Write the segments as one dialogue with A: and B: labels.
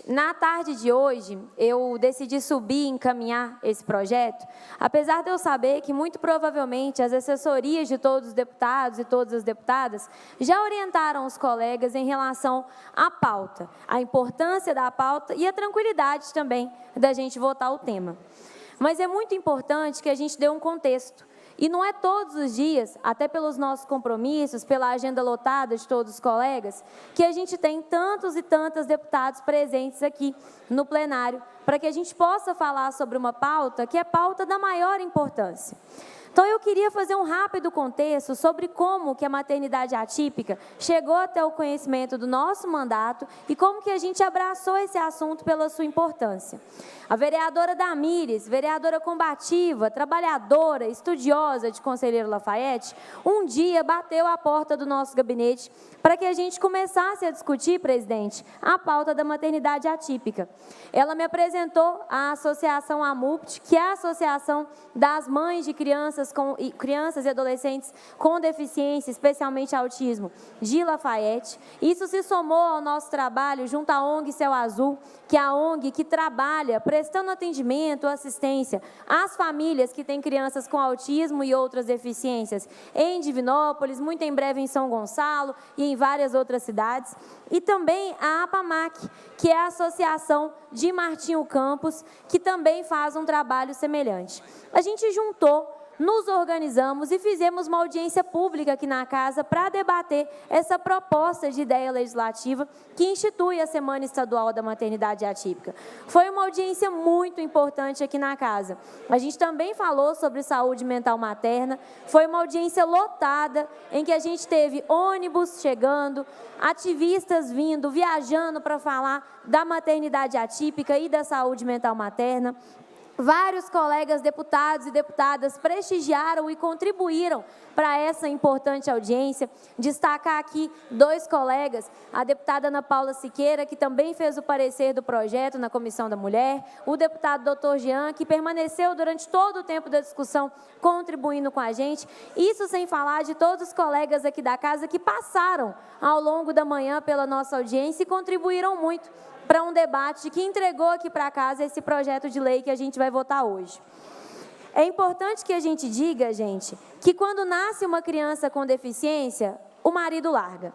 A: na tarde de hoje, eu decidi subir e encaminhar esse projeto, apesar de eu saber que, muito provavelmente, as assessorias de todos os deputados e todas as deputadas já orientaram os colegas em relação à pauta, a importância da pauta e a tranquilidade também da gente votar o tema. Mas é muito importante que a gente dê um contexto. E não é todos os dias, até pelos nossos compromissos, pela agenda lotada de todos os colegas, que a gente tem tantos e tantas deputados presentes aqui no plenário, para que a gente possa falar sobre uma pauta que é pauta da maior importância. Então, eu queria fazer um rápido contexto sobre como que a maternidade atípica chegou até o conhecimento do nosso mandato e como que a gente abraçou esse assunto pela sua importância. A vereadora Damires, vereadora combativa, trabalhadora, estudiosa de Conselheiro Lafayette, um dia bateu à porta do nosso gabinete para que a gente começasse a discutir, presidente, a pauta da maternidade atípica. Ela me apresentou a associação AMUPT, que é a Associação das Mães de Crianças e Adolescentes com Deficiência, especialmente autismo, de Lafayette. Isso se somou ao nosso trabalho junto à ONG Céu Azul, que é a ONG que trabalha prestando atendimento, assistência às famílias que têm crianças com autismo e outras deficiências em Divinópolis, muito em breve em São Gonçalo e em várias outras cidades. E também a APAMAC, que é a Associação de Martinho Campos, que também faz um trabalho semelhante. A gente juntou, nos organizamos e fizemos uma audiência pública aqui na casa para debater essa proposta de ideia legislativa que institui a Semana Estadual da Maternidade Atípica. Foi uma audiência muito importante aqui na casa. A gente também falou sobre saúde mental materna, foi uma audiência lotada, em que a gente teve ônibus chegando, ativistas vindo, viajando para falar da maternidade atípica e da saúde mental materna. Vários colegas deputados e deputadas prestigiaram e contribuíram para essa importante audiência. Destacar aqui 2 colegas, a deputada Ana Paula Siqueira, que também fez o parecer do projeto na Comissão da Mulher, o deputado Dr. Jean, que permaneceu durante todo o tempo da discussão contribuindo com a gente. Isso sem falar de todos os colegas aqui da casa que passaram ao longo da manhã pela nossa audiência e contribuíram muito para um debate que entregou aqui para casa esse projeto de lei que a gente vai votar hoje. É importante que a gente diga, gente, que quando nasce uma criança com deficiência, o marido larga.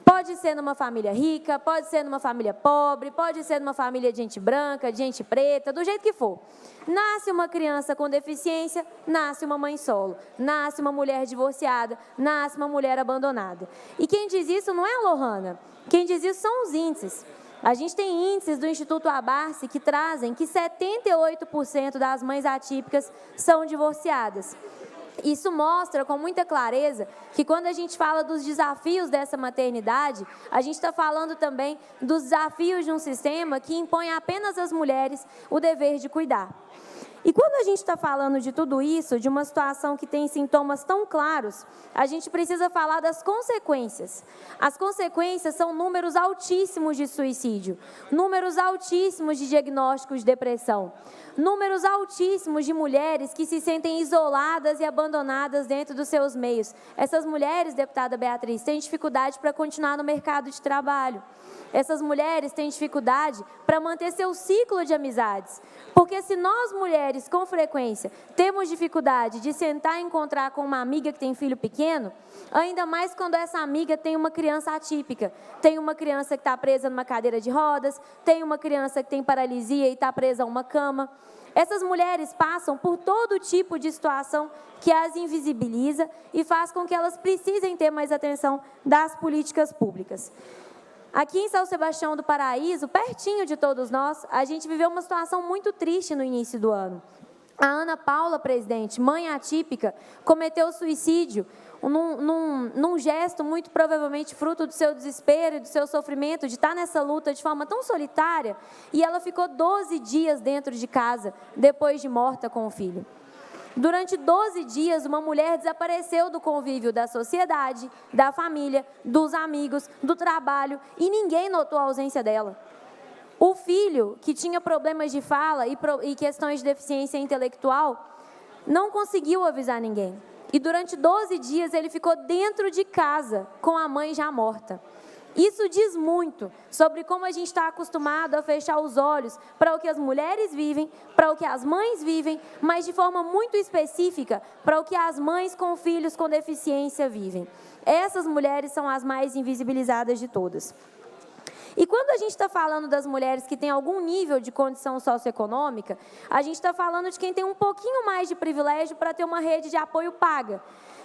A: Pode ser numa família rica, pode ser numa família pobre, pode ser numa família de gente branca, de gente preta, do jeito que for. Nasce uma criança com deficiência, nasce uma mãe solo, nasce uma mulher divorciada, nasce uma mulher abandonada. E quem diz isso não é a Lohana, quem diz isso são os índices. A gente tem índices do Instituto Abarce que trazem que 78% das mães atípicas são divorciadas. Isso mostra com muita clareza que quando a gente fala dos desafios dessa maternidade, a gente está falando também dos desafios de um sistema que impõe apenas às mulheres o dever de cuidar. E quando a gente está falando de tudo isso, de uma situação que tem sintomas tão claros, a gente precisa falar das consequências. As consequências são números altíssimos de suicídio, números altíssimos de diagnósticos de depressão, números altíssimos de mulheres que se sentem isoladas e abandonadas dentro dos seus meios. Essas mulheres, deputada Beatriz, têm dificuldade para continuar no mercado de trabalho. Essas mulheres têm dificuldade para manter seu ciclo de amizades. Porque se nós, mulheres, com frequência, temos dificuldade de sentar e encontrar com uma amiga que tem filho pequeno, ainda mais quando essa amiga tem uma criança atípica, tem uma criança que está presa numa cadeira de rodas, tem uma criança que tem paralisia e está presa a uma cama. Essas mulheres passam por todo tipo de situação que as invisibiliza e faz com que elas precisem ter mais atenção das políticas públicas. Aqui em São Sebastião do Paraíso, pertinho de todos nós, a gente viveu uma situação muito triste no início do ano. A Ana Paula, presidente, mãe atípica, cometeu suicídio num gesto muito provavelmente fruto do seu desespero e do seu sofrimento, de estar nessa luta de forma tão solitária, e ela ficou 12 dias dentro de casa, depois de morta com o filho. Durante 12 dias, uma mulher desapareceu do convívio da sociedade, da família, dos amigos, do trabalho, e ninguém notou a ausência dela. O filho, que tinha problemas de fala e questões de deficiência intelectual, não conseguiu avisar ninguém. E durante 12 dias ele ficou dentro de casa com a mãe já morta. Isso diz muito sobre como a gente está acostumado a fechar os olhos para o que as mulheres vivem, para o que as mães vivem, mas de forma muito específica para o que as mães com filhos com deficiência vivem. Essas mulheres são as mais invisibilizadas de todas. E quando a gente está falando das mulheres que têm algum nível de condição socioeconômica, a gente está falando de quem tem um pouquinho mais de privilégio para ter uma rede de apoio paga.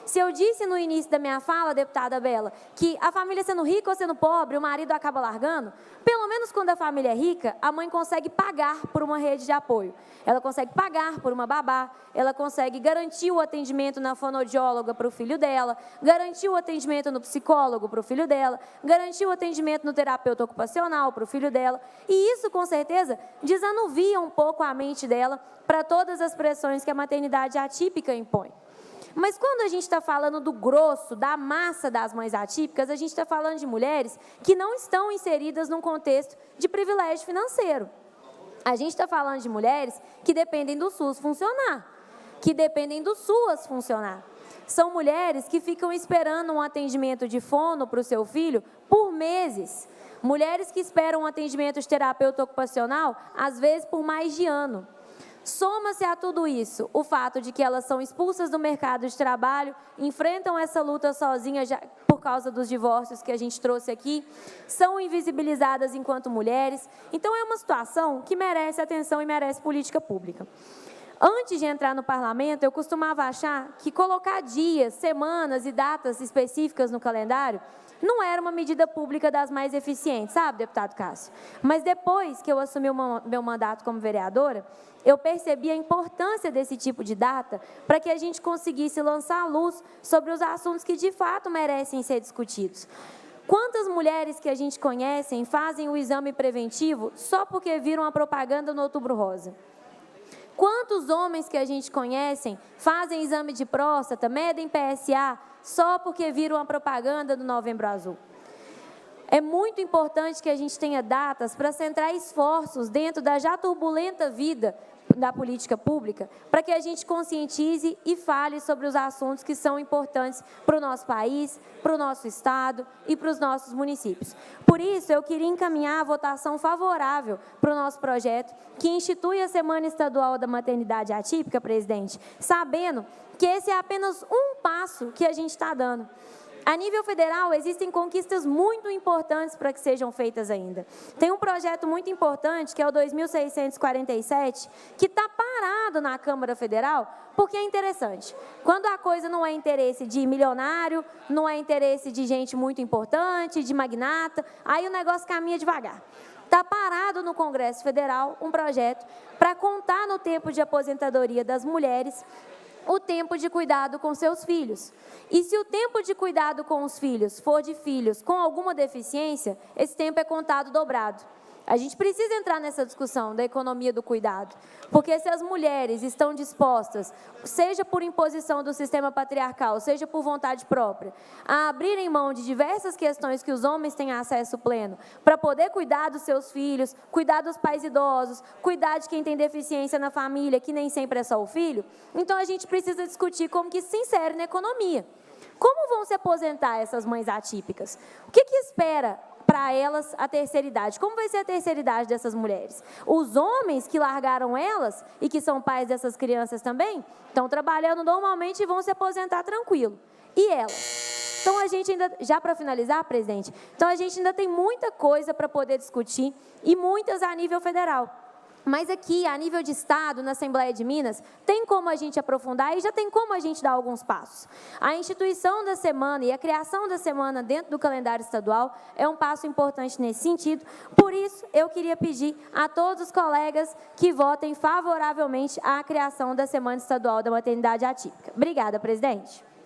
A: Se eu disse no início da minha fala, deputada Bela, que a família sendo rica ou sendo pobre, o marido acaba largando, pelo menos quando a família é rica, a mãe consegue pagar por uma rede de apoio. Ela consegue pagar por uma babá, ela consegue garantir o atendimento na fonoaudióloga para o filho dela, garantir o atendimento no psicólogo para o filho dela, garantir o atendimento no terapeuta ocupacional para o filho dela. E isso, com certeza, desanuvia um pouco a mente dela para todas as pressões que a maternidade atípica impõe. Mas quando a gente está falando do grosso, da massa das mães atípicas, a gente está falando de mulheres que não estão inseridas num contexto de privilégio financeiro. A gente está falando de mulheres que dependem do SUS funcionar, que dependem do SUAS funcionar. São mulheres que ficam esperando um atendimento de fono para o seu filho por meses. Mulheres que esperam um atendimento de terapeuta ocupacional, às vezes por mais de ano. Soma-se a tudo isso o fato de que elas são expulsas do mercado de trabalho, enfrentam essa luta sozinhas por causa dos divórcios que a gente trouxe aqui, são invisibilizadas enquanto mulheres. Então, é uma situação que merece atenção e merece política pública. Antes de entrar no parlamento, eu costumava achar que colocar dias, semanas e datas específicas no calendário não era uma medida pública das mais eficientes, sabe, deputado Cássio? Mas depois que eu assumi o meu mandato como vereadora, eu percebi a importância desse tipo de data para que a gente conseguisse lançar a luz sobre os assuntos que de fato merecem ser discutidos. Quantas mulheres que a gente conhece fazem o exame preventivo só porque viram a propaganda no Outubro Rosa? Quantos homens que a gente conhece fazem exame de próstata, medem PSA, só porque viram a propaganda do Novembro Azul? É muito importante que a gente tenha datas para centrar esforços dentro da já turbulenta vida da política pública, para que a gente conscientize e fale sobre os assuntos que são importantes para o nosso país, para o nosso estado e para os nossos municípios. Por isso, eu queria encaminhar a votação favorável para o nosso projeto, que institui a Semana Estadual da Maternidade Atípica, presidente, sabendo que esse é apenas um passo que a gente está dando. A nível federal, existem conquistas muito importantes para que sejam feitas ainda. Tem um projeto muito importante, que é o 2647, que está parado na Câmara Federal, porque é interessante. Quando a coisa não é interesse de milionário, não é interesse de gente muito importante, de magnata, aí o negócio caminha devagar. Está parado no Congresso Federal um projeto para contar no tempo de aposentadoria das mulheres o tempo de cuidado com seus filhos. E se o tempo de cuidado com os filhos for de filhos com alguma deficiência, esse tempo é contado dobrado. A gente precisa entrar nessa discussão da economia do cuidado, porque se as mulheres estão dispostas, seja por imposição do sistema patriarcal, seja por vontade própria, a abrirem mão de diversas questões que os homens têm acesso pleno, para poder cuidar dos seus filhos, cuidar dos pais idosos, cuidar de quem tem deficiência na família, que nem sempre é só o filho, então a gente precisa discutir como que se insere na economia. Como vão se aposentar essas mães atípicas? O que espera para elas a terceira idade? Como vai ser a terceira idade dessas mulheres? Os homens que largaram elas e que são pais dessas crianças também, estão trabalhando normalmente e vão se aposentar tranquilo. E elas? Então, a gente ainda, já para finalizar, presidente, então a gente ainda tem muita coisa para poder discutir e muitas a nível federal. Mas aqui, a nível de Estado, na Assembleia de Minas, tem como a gente aprofundar e já tem como a gente dar alguns passos. A instituição da semana e a criação da semana dentro do calendário estadual é um passo importante nesse sentido. Por isso, eu queria pedir a todos os colegas que votem favoravelmente à criação da Semana Estadual da Maternidade Atípica. Obrigada, presidente.